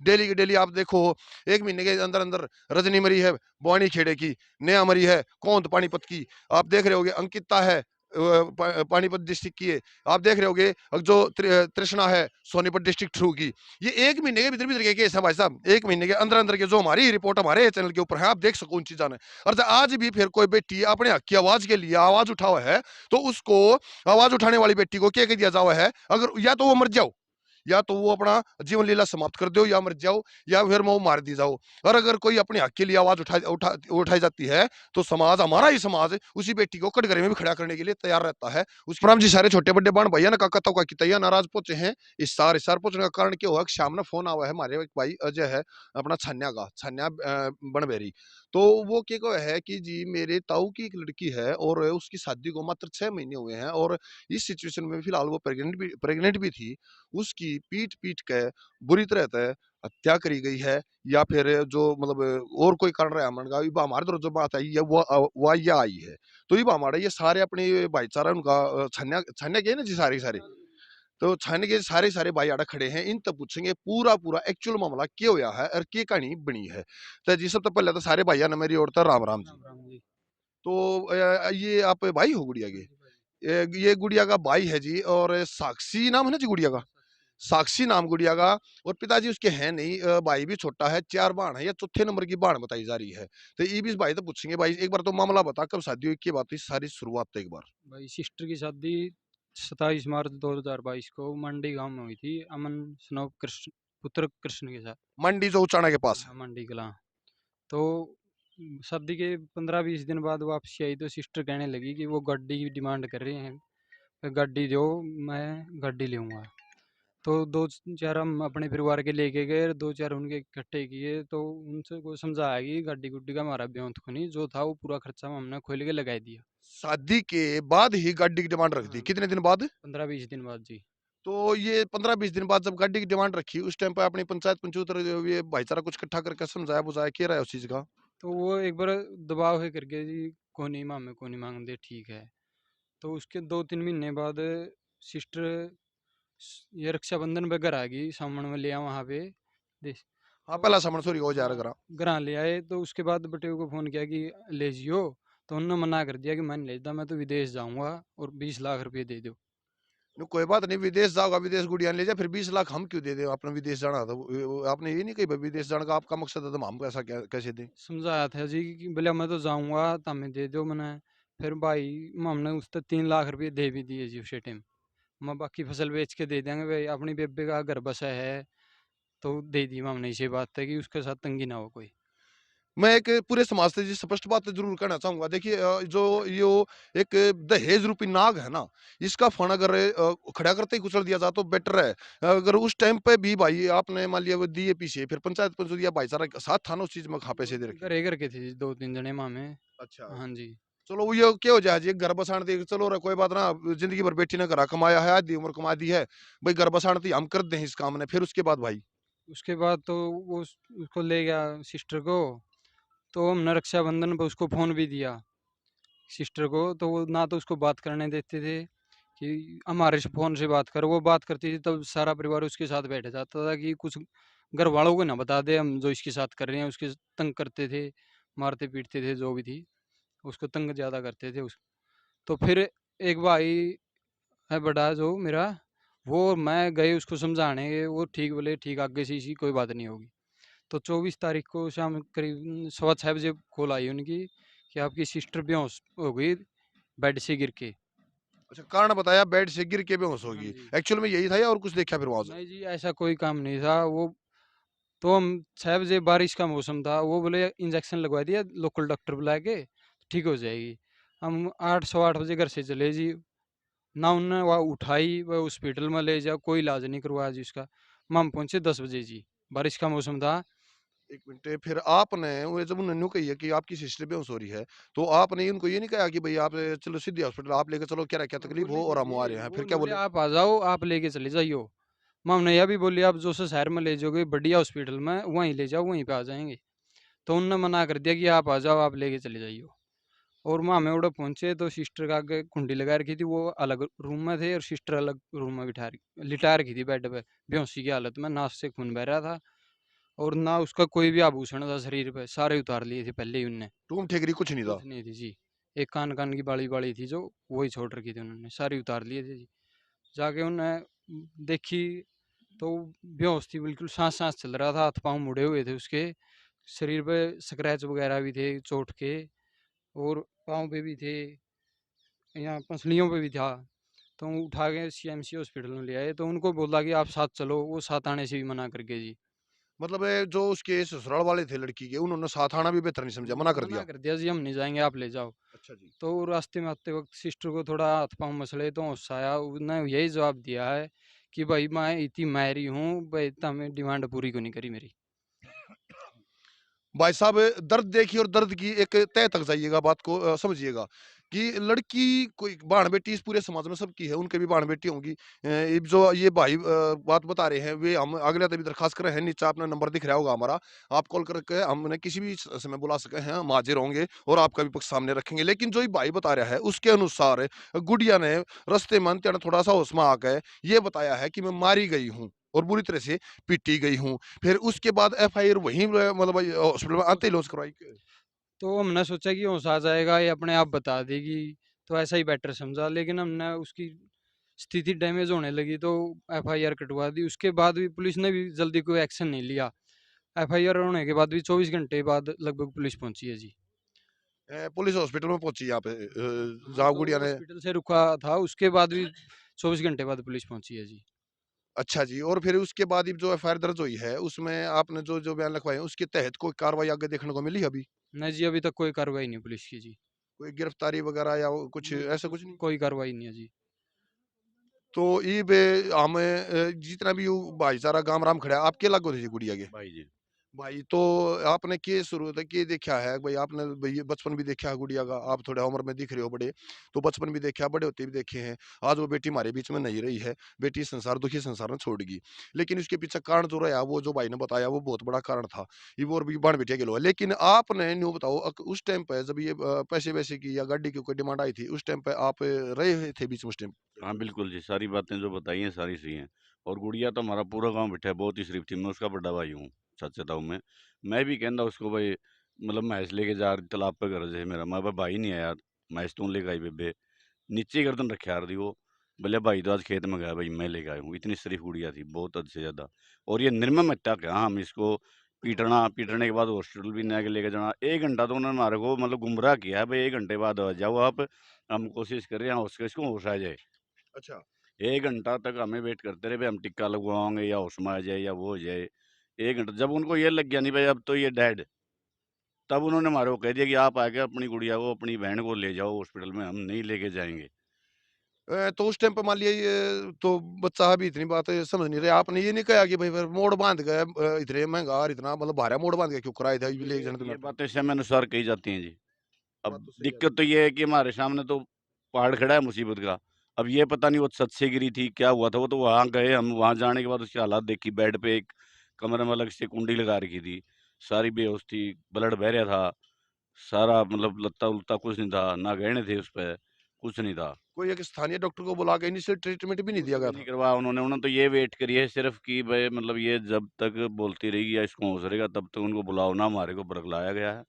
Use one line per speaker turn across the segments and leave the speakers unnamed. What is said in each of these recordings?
Daily की daily आप देखो 1 महीने के अंदर-अंदर रजनी मरी है बवानी खेड़े की, नेहा मरी है कौंध पानीपत की, आप देख रहे होगे अंकिता है पानीपत डिस्ट्रिक्ट की है, आप देख रहे होगे जो तृष्णा है सोनीपत डिस्ट्रिक्ट थ्रू की। ये 1 महीने के भीतर-भीतर के केस है भाई साहब, 1 महीने के अंदर-अंदर के जो हमारी रिपोर्ट हमारे चैनल के ऊपर है, आप देख सको उन चीज़ों ने। और आज भी फिर कोई बेटी अपने हक की आवाज़ के लिए आवाज़ उठा हुआ है, तो उसको आवाज़ उठाने वाली बेटी को क्या कह दिया जावा है, अगर या तो वो मर जाओ, या तो वो अपना जीवन लीला समाप्त कर दो या मर जाओ या फिर वो मार दी जाओ। और अगर कोई अपने हक के लिए आवाज़ उठाई जाती है, तो समाज हमारा ही समाज उसी बेटी को कटघरे में भी खड़ा करने के लिए तैयार रहता है। उसके राम जी सारे छोटे बड़े बहन भैया ना काका तो की तैयार नाराज पहुंचे हैं। इस सार पहुंचने का कारण क्या हुआ कि शाम ने फोन आवा है हमारे एक भाई अजय है अपना छन्या बनबेरी। तो वो क्या को है कि जी मेरे ताऊ की एक लड़की है और उसकी शादी को मात्र 6 महीने हुए हैं और इस सिचुएशन में फिलहाल वो प्रेग्नेंट भी थी। उसकी पीट के बुरी तरह से हत्या करी गई है या फिर जो मतलब और कोई कारण रहा मन का इबा हमारे तरफ जो बात आई है वो ये आई है। तो इबा हमारे ये सारे अपने भाईचारा उनका छान्या के ना जी सारे सारे तो छाने के सारे भाई आड़ा खड़े हैं इन तब पूछेंगे पूरा एक्चुअल मामला क्या होया है और क्या कहानी बनी है। तो जी सब तो पहले तो सारे भाइया ने मेरी ओर तो राम राम जी।
राम राम जी।
तो ये आप भाई हो गुड़िया
हाँ
के?
जी भाई।
ये गुड़िया का भाई है जी और साक्षी नाम है ना जी गुड़िया का?
हाँ, साक्षी।
साक्षी नाम गुड़िया का। और पिताजी उसके हैं नहीं, भाई भी छोटा है, 4 बाण है या चौथे नंबर की बाण बताई जा रही है। तो ये भी इस भाई तो पूछेंगे भाई एक बार तो मामला बता कब शादी हुई, क्या बात हुई, सारी शुरुआत तो एक बार।
भाई सिस्टर की शादी 27 मार्च 2022 को मंडी गांव में हुई थी, अमन स्नोप कृष्ण पुत्र कृष्ण के साथ।
मंडी जो उचाना के पास है।
हाँ, मंडी कला। तो शादी के 15-20 दिन बाद वापसी आई तो सिस्टर कहने लगी कि वो गाड़ी की डिमांड कर रहे हैं, गाड़ी दो, मैं गाड़ी लूँगा। तो 2-4 हम अपने परिवार के लेके गए, 2-4 उनके इकट्ठे किए, तो उनसे को समझाया कि गाड़ी-गुड्डी का हमारा ब्योंत को नहीं, जो था वो पूरा खर्चा हमने खोल के लगा दिया।
शादी के बाद ही गाड़ी की डिमांड रख दी,
हाँ,
कितने दिन बाद?
15-20 दिन बाद जी।
तो ये 15-20 दिन बाद जब गाड़ी की डिमांड रखी उस टाइम पे अपनी पंचायत पंचूतर ये भाईचारा कुछ इकट्ठा करके समझाया बुझाया क्या रहा है उस चीज का?
तो वो एक बार दबाव है करके जी, कोनी मामे कोनी मांग दे, ठीक है। तो उसके 2-3 महीने बाद सिस्टर ये रक्षाबंधन पे घर आ गई, सामान में लिया वहाँ पे देश।
हाँ
तो
पहला समण सॉरी हो जा
हाँ,
रहा।
घर ले आए तो उसके बाद बेटे को फ़ोन किया कि ले जियो। तो उन्होंने मना कर दिया कि मैं नहीं लेता, मैं तो विदेश जाऊँगा और 20 लाख रुपए दे दो।
कोई बात नहीं, विदेश जाओगा विदेश गुड़िया ले जा, फिर 20 लाख हम क्यों दे दे, आपने विदेश जाना था आपने ये नहीं कही भाई विदेश जाने का आपका मकसद है तो हम पैसा कैसे दें?
समझाया था जी कि बोले मैं तो जाऊँगा तो हमें दे दो मैंने। फिर भाई हमने उससे 3 लाख रुपए दे भी दिए जी उसी टाइम। मैं बाकी फसल बेच के दे देंगे भाई, अपनी बेबे का घर बसा है। तो दे दी हमने, इसी बात है कि उसके साथ तंगी ना हो कोई।
मैं एक पूरे समाज से जी स्पष्ट बात जरूर कहना चाहूंगा। देखिए जो यो एक दहेज रूपी नाग है ना, इसका फण अगर खड़ा करते ही कुचल दिया जाए तो बेटर है। अगर उस टाइम पे भी भाई आपने मान लिया वो दिए पीछे फिर पंचायत पंच या भाईचारा के साथ था ना उस चीज में खा पैसे दे रखे।
घरे घर के थे जी 2-3 जने मामे।
अच्छा।
हाँ जी।
चलो वो ये क्या हो जाए जी घर बसाण दी चलो रे कोई बात ना, जिंदगी भर बेटी ने घर कमाया है आधी उम्र कमा दी है, भाई घर बसाण दी हम कर दें इस काम ने, फिर उसके बाद भाई।
उसके बाद तो वो उसको ले गया सिस्टर को। तो हमने रक्षाबंधन पे उसको फ़ोन भी दिया सिस्टर को, तो वो ना तो उसको बात करने देते थे कि हमारे से फ़ोन से बात करो। वो बात करती थी तब सारा परिवार उसके साथ बैठ जाता था कि कुछ घर वालों को ना बता दे हम जो इसके साथ कर रहे हैं। उसके तंग करते थे, मारते पीटते थे, जो भी थी उसको तंग ज़्यादा करते थे उस। तो फिर एक भाई है बड़ा जो मेरा, वो और मैं गए उसको समझाने, वो ठीक बोले ठीक आगे से इसी कोई बात नहीं होगी। तो 24 तारीख को शाम करीब 6:15 बजे कॉल आई उनकी कि आपकी सिस्टर बेहोश हो गई बेड से गिर के।
अच्छा कारण बताया बेड से गिर के बेहोश
हाँ
होगी,
जी।
एक्चुअल में यही था या और कुछ देखा फिर वहां से?
नहीं जी, ऐसा कोई काम नहीं था वो। तो हम 6 बजे, बारिश का मौसम था, वो बोले इंजेक्शन लगवा दिया लोकल डॉक्टर बुला के ठीक हो जाएगी। हम 8 सवा 8 बजे घर से चले जी। ना उन्होंने वह उठाई वह हॉस्पिटल में ले जाओ, कोई इलाज नहीं करवाया जी उसका। हम पहुंचे 10 बजे जी, बारिश का मौसम था।
एक मिनट, फिर आपने वो जब उन्होंने यूँ कही है कि आपकी सिस्टर बेहोश हो रही है, तो आपने उनको ये नहीं कहा कि भई आप चलो सीधे हॉस्पिटल आप लेके चलो, क्या
वो
तकलीफ
बोली
हो
थी
और हम
जी,
आ रहे हैं,
वो
फिर क्या
बोले
बोले?
आप आ जाओ, आप लेके चले जाइयो। हमने यह भी बोली आप जो से शहर में ले जाओगे बढ़िया हॉस्पिटल में, वहीं ले जाओ, वहीं पे आ जाएंगे। तो उनने मना कर दिया कि आप आ जाओ, आप लेके चले जाइयो। और वहाँ में उड़े पहुंचे तो सिस्टर का आगे कुंडी लगा रखी थी, वो अलग रूम में थे और सिस्टर अलग रूम में लिटा रखी थी बेड पे, बेहोशी की हालत में, नाक से खून बह रहा था। और ना उसका कोई भी आभूषण था शरीर पे, सारे उतार लिए थे पहले ही उनने।
टूम ठेकरी कुछ नहीं था।
कुछ नहीं थी जी। एक कान कान की बाली बाली थी जो, वही छोड़ रखी थी उन्होंने, सारी उतार लिए थे जी। जाके उन्हें देखी तो बेहोश थी बिल्कुल, सांस सांस चल रहा था, हाथ पांव मुड़े हुए थे उसके, शरीर पे स्क्रैच वगैरह भी थे चोट के, और पाँव पे भी थे, यहाँ पसलियों पे भी था। तो उठा के सीएमसी हॉस्पिटल में ले आए, तो उनको बोला कि आप साथ चलो, वो साथ आने से भी मना कर गए जी।
मतलब जो उसके ससुराल वाले थे लड़की के, उन्होंने साथ आना भी बेहतर नहीं समझा, मना कर
मना
दिया।
कर दिया जी, हम नहीं जाएंगे, आप ले जाओ।
अच्छा जी।
तो रास्ते में आते वक्त सिस्टर को थोड़ा हाथ पाँव मसले तो होश आया, उसने यही जवाब दिया है कि भाई मैं इतनी मैरी हूँ भाई, हमें डिमांड पूरी क्यों नहीं करी मेरी।
भाई साहब, दर्द देखिए और दर्द की एक तह तक जाइएगा, बात को समझिएगा कि लड़की कोई बाण बेटी इस पूरे समाज में सबकी है, उनके भी बाण बेटी होंगी। ये जो ये भाई बात बता रहे हैं, वे हम अगले तभी दरखास्त कर रहे हैं, नीचे अपना नंबर दिख रहा होगा हमारा, आप कॉल करके हमने किसी भी समय बुला सके हैं, हम हाजिर होंगे और आपका भी पक्ष सामने रखेंगे। लेकिन जो ये भाई बता रहा है उसके अनुसार गुड़िया ने रास्ते में अंत थोड़ा सा होश में आकर ये बताया है कि मैं मारी गई हूँ और बुरी तरह से पीटी गई हूँ। फिर उसके बाद एफआईआर वहीं मतलब हॉस्पिटल में आते ही लॉन्च करवाई।
तो हमने सोचा कि होश आ जाएगा, ये अपने आप बता देगी, तो ऐसा ही बेटर समझा, लेकिन हमने उसकी स्थिति डैमेज होने लगी तो एफआईआर कटवा दी। उसके बाद भी पुलिस ने भी जल्दी कोई एक्शन नहीं लिया। एफआईआर होने के बाद भी 24 घंटे बाद लगभग पुलिस पहुंची है जी।
पुलिस हॉस्पिटल में पहुंची यहाँ पे,
हाँ,
जहाँ
तो
गुड़िया
वो
ने।
हॉस्पिटल से रुका था, उसके बाद भी 24 घंटे बाद पुलिस पहुंची है जी।
अच्छा जी, और फिर उसके बाद ही जो एफआईआर दर्ज हुई है उसमें आपने जो जो बयान लिखवाए हैं उसके तहत कोई कार्रवाई आगे देखने को मिली अभी?
नहीं जी, अभी तक कोई कार्रवाई नहीं पुलिस की जी।
कोई गिरफ्तारी वगैरह या वो कुछ
नहीं जी,
ऐसा
कुछ
कुछ नहीं?
कोई कार्रवाई नहीं है जी।
तो ये बे हमें जितना भी ये भाईचारा गांव राम खड़ा है, आपके लागू थी गुड़िया के
भाई जी।
भाई, तो आपने के शुरू तक ये देखा है भाई, आपने भाई ये बचपन भी देखा है गुड़िया का, आप थोड़ा उम्र में दिख रहे हो बड़े, तो बचपन भी देखा, बड़े होते भी देखे हैं। आज वो बेटी हमारे बीच में नहीं रही है, बेटी संसार दुखी संसार में छोड़गी। लेकिन इसके पीछे कारण जो रहा, वो जो भाई ने बताया वो बहुत बड़ा कारण था। ये वो और भी बाण बेटिया के लोग, लेकिन आपने न्यू बताओ उस टाइम पे जब ये पैसे वैसे की या गाड़ी की कोई डिमांड आई थी, उस टाइम पे आप रहे थे बीच में उस टाइम?
हाँ, बिल्कुल जी, सारी बातें जो बताई हैं सारी सही हैं। और गुड़िया तो हमारा पूरा गाँव बैठा है, बहुत ही शरीफ थी, मैं उसका बड़ा भाई हूँ, सच बताऊँ मैं। मैं भी कहंदा उसको भाई, मतलब मैच लेके जा रही तालाब पे घर जे मेरा, मैं भाई नहीं आया, मैच तू लेके आई बेबे, नीचे गर्दन रखे यार दी वो, बोले भाई तो आज खेत में गया भाई, मैं लेके आया हूँ। इतनी शरीफ गुड़िया थी, बहुत हद से ज़्यादा। और ये निर्मम हत्या क्या, हम इसको पीटना, पीटने के बाद हॉस्पिटल भी लेके जाना, 1 घंटा तो उन्होंने हमारे को मतलब गुमराह किया है, भाई 1 घंटे बाद आ जाओ आप, हम कोशिश कर रहे हैं इसको होश आ जाए।
अच्छा।
1 घंटा तक हमें वेट करते रहे, भाई हम टिक्का लगवाएँगे या होश में आ जाए या वो हो जाए। 1 घंटा जब उनको ये लग गया नहीं भाई अब तो ये डेड, तब उन्होंने हमारे को कह दिया कि आप आके अपनी गुड़िया को, अपनी बहन को ले जाओ हॉस्पिटल में, हम नहीं लेके जाएँगे।
तो उस टाइम पे मान लिया ये तो बच्चा अभी इतनी बात समझ नहीं रहे, आपने ये नहीं कहा कि भाई फिर मोड़ बांध गए, इतने महंगा और इतना मतलब भारा मोड़ बांध गया, क्यों किराया था ले जाने
ये
तुम्हें?
बातें समय अनुसार कही जाती हैं जी।
बात
अब
तो सही है
दिक्कत
आपकी।
तो ये है कि हमारे सामने तो पहाड़ खड़ा है मुसीबत का। अब ये पता नहीं वो छत से गिरी थी, क्या हुआ था, वो तो वहाँ गए हम, वहाँ जाने के बाद उसकी हालात देखी, बेड पे एक कमरे में अलग से कुंडी लगा रखी थी, सारी बेहोश थी, ब्लड बह रहा था, सारा मतलब लत्ता-उत्ता कुछ नहीं था, ना गहने थे उस पे, कुछ नहीं था।
कोई एक स्थानीय डॉक्टर को बुला के इनिशियल ट्रीटमेंट भी नहीं
कुछ
दिया
भी
गया
नहीं
था?
करवाया उन्होंने, उन्होंने तो ये वेट करी है सिर्फ़ कि भई मतलब ये जब तक बोलती रहेगी या इसको होश रहेगा तब तक उनको बुलाओ ना, हमारे को बरगलाया गया है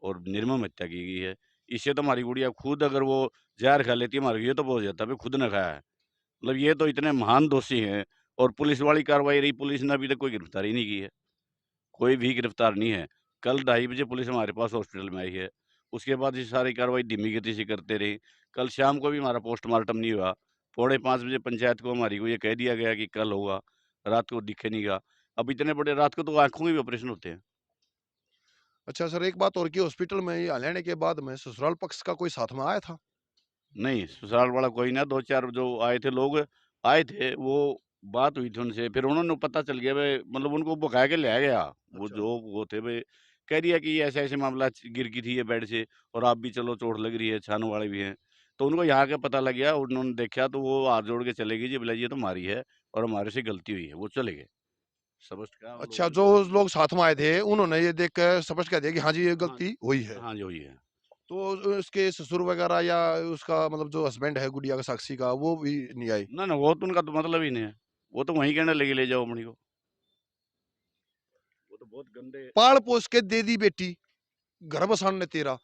और निर्मम हत्या की गई है। इससे तो हमारी गुड़िया खुद अगर वो ज़हर खा लेती हमारे को ये तो बोल जाता है, भई खुद ने खाया है। मतलब ये तो इतने महान दोषी हैं और पुलिस वाली कार्रवाई रही, पुलिस ने अभी तक कोई गिरफ्तारी नहीं की है। कोई भी गिरफ्तार नहीं है। कल ढाई बजे पुलिस हमारे पास हॉस्पिटल में आई है। उसके बाद ये सारी कार्रवाई धीमी गति से करते रहे। कल शाम को भी हमारा पोस्टमार्टम नहीं हुआ। पौने 5 बजे पंचायत को हमारी को ये कह दिया गया कि कल होगा। रात को दिखे नहीं गा। अब इतने बड़े रात को तो आँखों के भी ऑपरेशन होते हैं।
अच्छा सर, एक बात और की हॉस्पिटल में ये लेने के बाद में ससुराल पक्ष का कोई साथ में आया था?
नहीं, ससुराल वाला कोई ना, 2-4 जो आए थे लोग, आए थे, वो बात हुई थी उनसे, फिर उन्होंने पता चल गया भई मतलब उनको भगा के लाया गया। वो
अच्छा।
जो वो थे भई, कह दिया कि ऐसे-ऐसे मामला गिर गई थी ये बेड से और आप भी चलो चोट लग रही है, छानू वाले भी हैं। तो उनको यहाँ का पता लग गया, उन्होंने देखा तो वो हाथ जोड़ के चले गए जी, बोले ये तो हमारी है और हमारे से गलती हुई है, वो चले गए। समझ कहा वो
अच्छा,
लोगों ने
जो
बोला
लोग साथ में आए थे उन्होंने ये देख कर स्पष्ट कह दिया कि हाँ जी ये
हाँ,
गलती हुई है।
हाँ जी, वही है।
तो उसके ससुर वगैरह या उसका मतलब जो हस्बैंड है गुड़िया का साक्षी का, वो भी नहीं आए?
ना, वो तो उनका तो मतलब ही नहीं है। वो तो वहीं कहने लगे ले जाओ अपनी को। बहुत गंदे।
पाल पोस के दे दी बेटी, घर बसाने ने तेरा,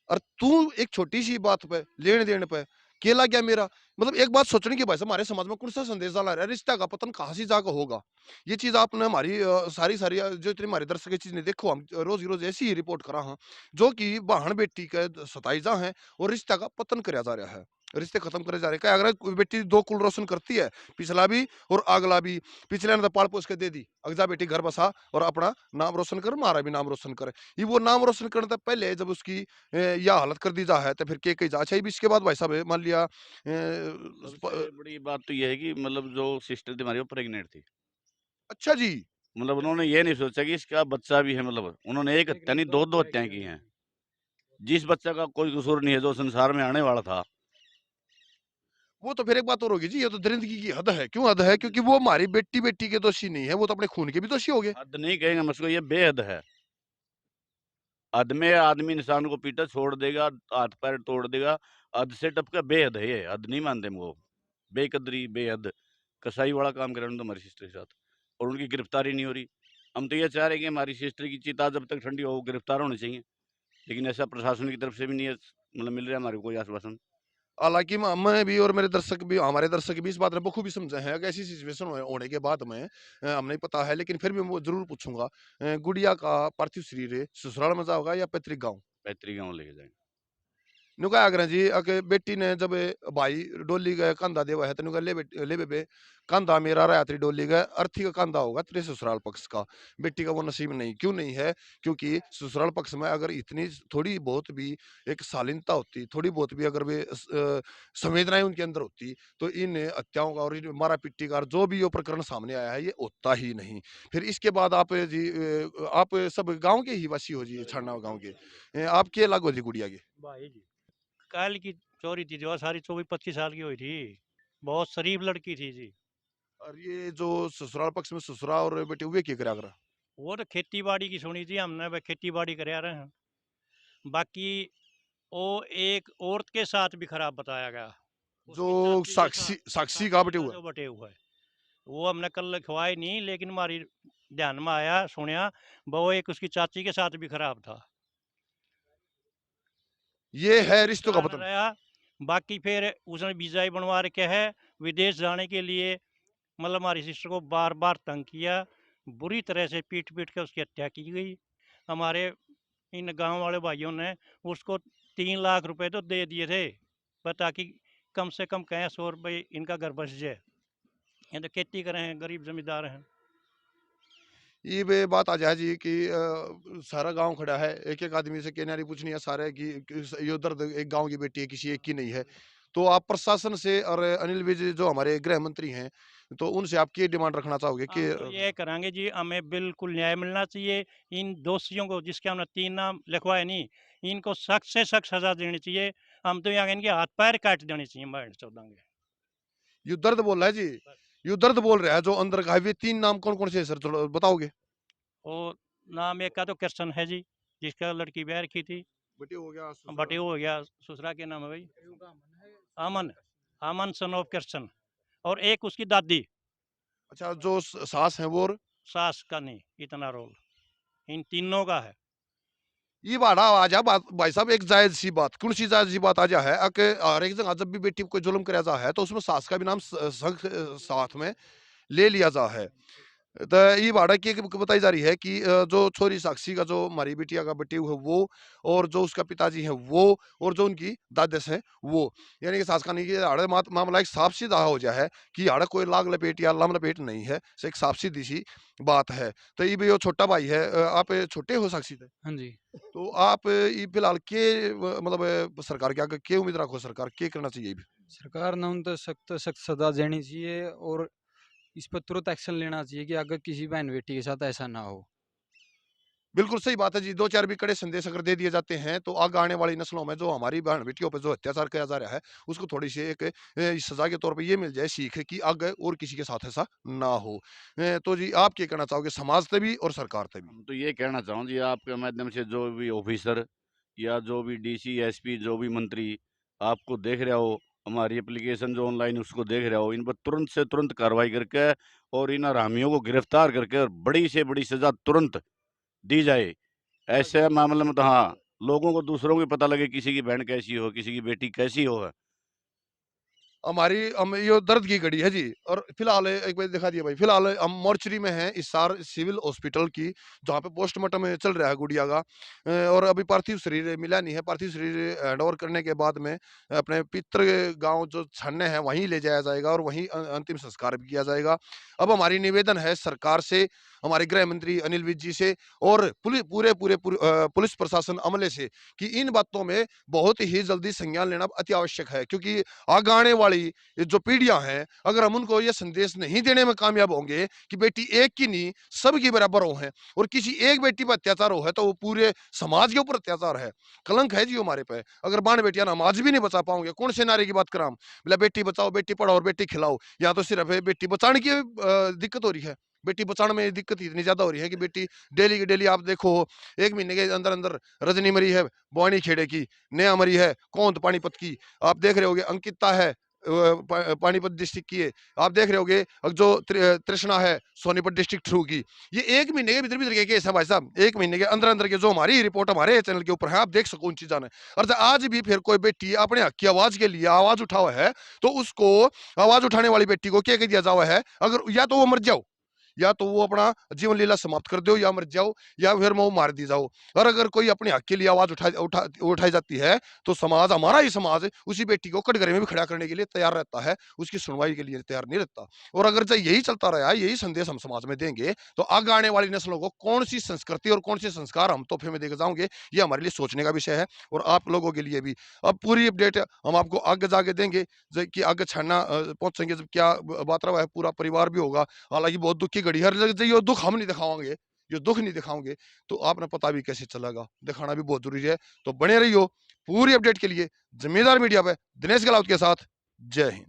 और तू एक छोटी सी बात पे, लेन देन पे केला क्या मेरा। मतलब एक बात सोचने की भाई साहब, हमारे समाज में कौन सा संदेश डाला रहा है, रिश्ता का पतन कहाँ से जाकर होगा। ये चीज आपने हमारी सारी सारी जो इतनी हमारे दर्शक ये चीज नहीं देखो, हम रोज रोज ऐसी ही रिपोर्ट करा हाँ, जो कि बहन बेटी के सताइजा है और रिश्ता का पतन कराया जा रहा है, रिश्ते खत्म करे जा रहे हैं। क्या अगर कोई बेटी दो कुल रोशन करती है, पिछला भी और अगला भी, पिछले ने तो पाल पोस के दे दी, अगजा बेटी घर बसा और अपना नाम रोशन कर, हमारा भी नाम रोशन करे। ये वो नाम रोशन करने से पहले जब उसकी या हालत कर दी जा है, तो फिर के कही जा। अच्छा, ये भी इसके बाद भाई साहब मान लिया
सबसे बड़ी बात तो ये है कि मतलब जो सिस्टर थी हमारी वो प्रेग्नेंट थी।
अच्छा जी,
मतलब उन्होंने ये नहीं सोचा कि इसका बच्चा भी है, मतलब उन्होंने एक हत्या नहीं, दो हत्याएं की हैं। जिस बच्चा का कोई कसूर नहीं है, जो संसार में आने वाला था।
वो तो फिर एक बात और होगी जी, ये तो दरिंदगी की हद है। क्यों हद है? क्योंकि वो हमारी बेटी बेटी के दोषी नहीं है, वो तो अपने खून के भी दोषी हो गए।
हद नहीं कहेंगे हम उसको, ये बेहद है। हद में आदमी इंसान को पीटा छोड़ देगा, हाथ पैर तोड़ देगा, हद से टपका बेहद है ये। हद नहीं मानते हम वो, बेकदरी, बेहद कसाई वाला काम कर रहे हैं तो हमारी सिस्टर के साथ, और उनकी गिरफ्तारी नहीं हो रही। हम तो ये चाह रहे हैं कि हमारी सिस्टर की चिता जब तक ठंडी हो, वो गिरफ्तार होनी चाहिए, लेकिन ऐसा प्रशासन की तरफ से भी नहीं है, मतलब मिल रहा है हमारे को कोई आश्वासन।
हालाँकि मैं भी और मेरे दर्शक भी, हमारे दर्शक भी इस बात में बखूबी समझे हैं कि ऐसी सिचुएशन होने के बाद में हमें नहीं पता है, लेकिन फिर भी मैं वो ज़रूर पूछूँगा, गुड़िया का पार्थिव शरीर ससुराल में जाओगा या पैतृक गाँव?
पैतृक गाँव लेके जाएंगे।
न्यू क्या करें जी, अके बेटी ने जब भाई डोली गए कंधा देवा है, तो न्यू कहा, ले बेबे कंधा मेरा रहा तेरी डोली गए, अर्थी का कंधा होगा तेरे ससुराल पक्ष का। बेटी का वो नसीब नहीं, क्यों नहीं है? क्योंकि ससुराल पक्ष में अगर इतनी थोड़ी बहुत भी एक शालीनता होती, थोड़ी बहुत भी अगर वे संवेदनाएं उनके अंदर होती, तो इन हत्याओं का और इन मारा पिट्टी का और जो भी ये प्रकरण सामने आया है, ये होता ही नहीं। फिर इसके बाद आप जी आप सब गांव के ही वासी हो जी, छाना गांव के, आपके अलग हो जी गुड़िया के।
भाई जी, कल की चोरी थी जो सारी 24-25 साल की हुई थी। बहुत शरीफ लड़की थी जी।
और ये जो ससुराल पक्ष में ससुरा और बेटे हुए क्या करा करा।
वो तो खेती बाड़ी की सुनी थी हमने, वह खेती बाड़ी कर रहे हैं। बाकी वो एक औरत के साथ भी खराब बताया गया।
जो
उसकी चाची के
साक्षी
साथ,
साक्षी का
साक्षी
बेटे
का
हुआ।
जो बटे हुआ है, वो हमने कल लिखवाई नहीं, लेकिन हमारी ध्यान में आया, सुनया, वो एक उसकी चाची के साथ भी खराब था।
ये
एक
है
भी
रिश्तों का
कारण
पतन।
रहा। बाकी फिर उसने वीजा ही बनवा रखे है विदेश जाने के लिए। मतलब हमारी सिस्टर को बार बार तंग किया, बुरी तरह से पीट पीट के उसकी हत्या की गई। हमारे इन गांव वाले भाइयों ने उसको 3 लाख रुपए तो दे दिए थे, पर ताकि कम से कम कहें 100 रुपये इनका घर बस जाए। ये तो खेती करें हैं, गरीब जमींदार हैं।
ये बे बात आ जाए जी कि सारा गांव खड़ा है, एक एक आदमी से कहना नहीं पूछनी है सारे कि ये दर्द एक गांव की बेटी है, किसी एक की नहीं है। तो आप प्रशासन से और अनिल विज जो हमारे गृह मंत्री हैं, तो उनसे आप क्या डिमांड रखना चाहोगे कि
हम तो ये करेंगे जी, हमें बिल्कुल न्याय मिलना चाहिए। इन दोषियों को, जिसके हमने 3 नाम लिखवाए नहीं, इनको सख्त से सख्त सजा देनी चाहिए। हम तो यहाँ इनके हाथ पैर काट देने चाहिए, मैं चौदंगे।
ये दर्द बोल रहा है जी, ये दर्द बोल रहा है जो अंदर का है। ये 3 नाम कौन कौन से है सर, थोड़ा बताओगे?
और नाम एक का तो कृष्ण है जी, जिसका लड़की ब्याह रखी थी।
बेटे हो गया
बटे हो गया, ससुरा के नाम है भाई अमन, अमन सन ऑफ कृष्ण। और एक उसकी दादी,
अच्छा, जो सास है वो, और
सास का नहीं इतना रोल, इन तीनों का है।
ये बाड़ा आ जा बात भाई साहब, एक जायज सी बात, कौन सी जायज सी बात आ जा है कि हर एक जगह जब भी बेटी को कोई जुल्म कराया जा है, तो उसमें सास का भी नाम साथ में ले लिया जा है। तो ये बाड़ा की बताई जा रही है कि जो छोरी साक्षी का जो हमारी बिटिया का बेटी है वो, और जो उसका पिताजी है वो, और जो उनकी दादस है वो, यानी कि सास का नहीं, कि हाड़े मामला एक साफ सीधा हो जाए है कि हाड़े कोई लाग लपेट या लम लपेट नहीं है, से एक साफ सीधी सी बात है। तो ये भी वो छोटा भाई है, आप छोटे हो साक्षी थे,
हाँ जी।
तो आप ये फिलहाल के मतलब सरकार के आगे के उम्मीद रखो, सरकार के करना चाहिए इब?
सरकार ने उन तो सख्त सख्त सजा देनी चाहिए और इस पर तुरंत एक्शन लेना चाहिए कि अगर किसी बहन बेटी के साथ ऐसा ना हो।
बिल्कुल सही बात है जी, 2-4 भी कड़े संदेश अगर दे दिए जाते हैं, तो आगे आने वाली नस्लों में जो हमारी बहन बेटियों पे जो अत्याचार किया जा रहा है, उसको थोड़ी-सी एक सज़ा के तौर पे ये मिल जाए सीख कि आगे और किसी के साथ ऐसा ना हो। तो जी आप क्या कहना चाहोगे समाज से भी और सरकार से भी?
हम तो ये कहना चाहूँ जी आपके माध्यम से, जो भी ऑफिसर या जो भी डीसी एसपी जो भी मंत्री आपको देख रहा हो, हमारी एप्लीकेशन जो ऑनलाइन उसको देख रहा हो, इन पर तुरंत से तुरंत कार्रवाई करके और इन हरामियों को गिरफ्तार करके और बड़ी से बड़ी सजा तुरंत दी जाए। ऐसे मामले में तो हाँ, लोगों को दूसरों को पता लगे किसी की बहन कैसी हो, किसी की बेटी कैसी हो है।
हमारी हम ये दर्द की घड़ी है जी। और फिलहाल एक बार दिखा दिया भाई, फिलहाल हम मोर्चरी में हैं इसार सिविल हॉस्पिटल की, जहाँ पे पोस्टमार्टम चल रहा है गुड़िया का। और अभी पार्थिव शरीर मिला नहीं है। पार्थिव शरीर हैंडओवर करने के बाद में अपने पितृ गांव जो छन्ने हैं वहीं ले जाया जाएगा और वहीं अंतिम संस्कार भी किया जाएगा। अब हमारी निवेदन है सरकार से, हमारे गृह मंत्री अनिल विज जी से और पुलिस प्रशासन अमले से, कि इन बातों में बहुत ही जल्दी संज्ञान लेना अति आवश्यक है। क्योंकि आगे आने वाली ये जो पीढ़ियां हैं, अगर हम उनको ये संदेश नहीं देने में कामयाब होंगे कि बेटी एक की नहीं सबकी बराबर हो है, और किसी एक बेटी पर अत्याचार हो है तो वो पूरे समाज के ऊपर अत्याचार है, कलंक है जी हमारे पे। अगर बाण बेटियां हम आज भी नहीं बचा पाओगे, कौन से नारे की बात करा हम, बोला बेटी बचाओ बेटी पढ़ाओ और बेटी खिलाओ। यहाँ तो सिर्फ बेटी बचाने की दिक्कत हो रही है। बेटी बचाने में दिक्कत इतनी ज्यादा हो रही है कि बेटी डेली की डेली आप देखो, 1 महीने के अंदर अंदर रजनी मरी है बवानी खेड़े की, नेहा मरी है कौंद पानीपत की, आप देख रहे होगे अंकिता है पानीपत डिस्ट्रिक्ट की है, आप देख रहे होगे जो तृष्णा है सोनीपत डिस्ट्रिक्ट थ्रू की। ये 1 महीने के भीतर भीतर के केस है भाई साहब, 1 महीने के अंदर अंदर के, जो हमारी रिपोर्ट हमारे चैनल के ऊपर है, आप देख सको उन चीजा ने। और आज भी फिर कोई बेटी अपने हक की आवाज के लिए आवाज उठावा है, तो उसको आवाज उठाने वाली बेटी को क्या कह दिया जावा है, अगर या तो वो मर जाओ, या तो वो अपना जीवन लीला समाप्त कर दो, या मर जाओ, या फिर वो मार दी जाओ। और अगर कोई अपने हक के लिए आवाज उठाई जाती है, तो समाज, हमारा ही समाज, उसी बेटी को कटघरे में भी खड़ा करने के लिए तैयार रहता है, उसकी सुनवाई के लिए तैयार नहीं रहता। और अगर जब यही चलता रहा, यही संदेश हम समाज में देंगे, तो आगे आने वाली नस्लों को कौन सी संस्कृति और कौन से संस्कार हम तोहफे में देकर जाओगे, ये हमारे लिए सोचने का विषय है, और आप लोगों के लिए भी। अब पूरी अपडेट हम आपको आगे जाके देंगे, कि आगे छाना पहुंचेंगे जब क्या बात रहा है, पूरा परिवार भी होगा। हालांकि बहुत दुख की घड़ी है, ये दुख हम नहीं दिखाओगे, ये दुख नहीं दिखाओगे तो आपने पता भी कैसे चलेगा, दिखाना भी बहुत जरूरी है। तो बने रहियो पूरी अपडेट के लिए जिम्मेदार मीडिया पे दिनेश गलावत के साथ। जय हिंद।